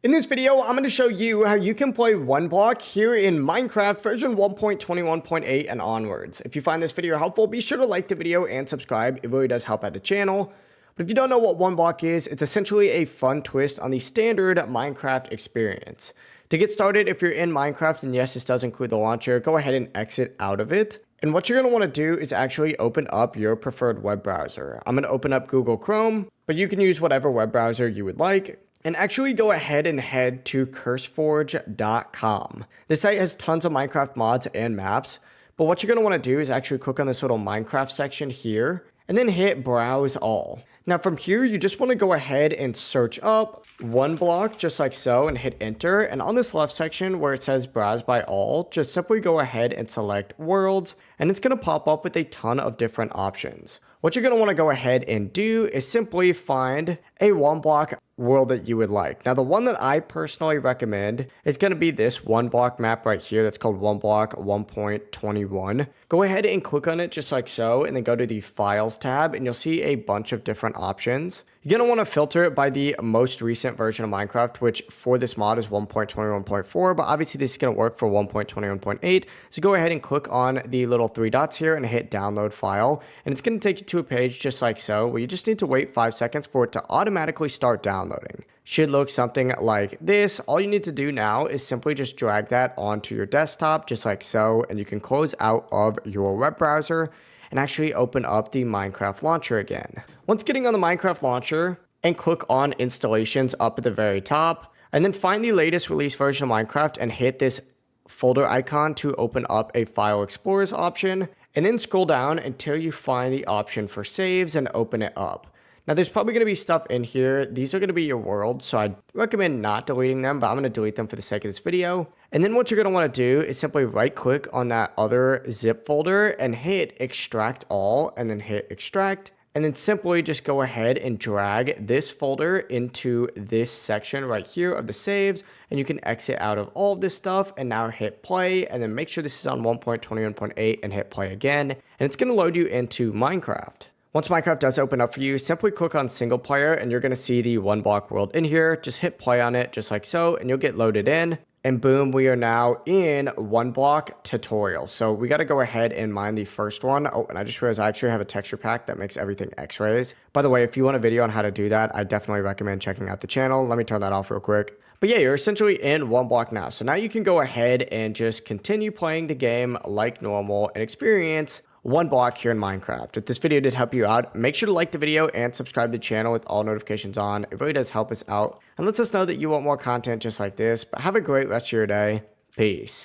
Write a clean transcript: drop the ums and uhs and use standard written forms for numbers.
In this video, I'm going to show you how you can play OneBlock here in Minecraft version 1.21.8 and onwards. If you find this video helpful, be sure to like the video and subscribe. It really does help out the channel. But if you don't know what OneBlock is, it's essentially a fun twist on the standard Minecraft experience. To get started, if you're in Minecraft, and yes, this does include the launcher, go ahead and exit out of it. And what you're going to want to do is actually open up your preferred web browser. I'm going to open up Google Chrome, but you can use whatever web browser you would like. And actually go ahead and head to curseforge.com. This site has tons of Minecraft mods and maps, but what you're going to want to do is actually click on this little Minecraft section here, and then hit Browse All. Now from here, you just want to go ahead and search up OneBlock just like so and hit enter. And on this left section where it says Browse by All, just simply go ahead and select Worlds, and it's going to pop up with a ton of different options. What you're going to want to go ahead and do is simply find a OneBlock world that you would like. Now, the one that I personally recommend is going to be this OneBlock map right here that's called OneBlock 1.21. Go ahead and click on it just like so, and then go to the Files tab, and you'll see a bunch of different options. You're going to want to filter it by the most recent version of Minecraft, which for this mod is 1.21.4, but obviously this is going to work for 1.21.8. So go ahead and click on the little three dots here and hit download file. And it's going to take you to a page just like so, where you just need to wait 5 seconds for it to automatically start downloading. Should look something like this. All you need to do now is simply just drag that onto your desktop just like so, and you can close out of your web browser and actually open up the Minecraft launcher again. Once getting on the Minecraft launcher, and click on installations up at the very top, and then find the latest release version of Minecraft and hit this folder icon to open up a file explorers option, and then scroll down until you find the option for saves and open it up. Now there's probably going to be stuff in here. These are going to be your worlds, so I'd recommend not deleting them, but I'm going to delete them for the sake of this video. And then what you're going to want to do is simply right click on that other zip folder and hit extract all, and then hit extract. And then simply just go ahead and drag this folder into this section right here of the saves, and you can exit out of all of this stuff and now hit play, and then make sure this is on 1.21.8 and hit play again, and it's going to load you into Minecraft. Once Minecraft does open up for you, simply click on single player and you're going to see the OneBlock world in here. Just hit play on it just like so, and you'll get loaded in. And boom, we are now in OneBlock tutorial. So we got to go ahead and mine the first one. Oh, and I just realized I actually have a texture pack that makes everything X-rays. By the way, if you want a video on how to do that, I definitely recommend checking out the channel. Let me turn that off real quick. But yeah, you're essentially in OneBlock now. So now you can go ahead and just continue playing the game like normal and experience OneBlock here in Minecraft. If this video did help you out, make sure to like the video and subscribe to the channel with all notifications on. It really does help us out and lets us know that you want more content just like this. But have a great rest of your day. Peace.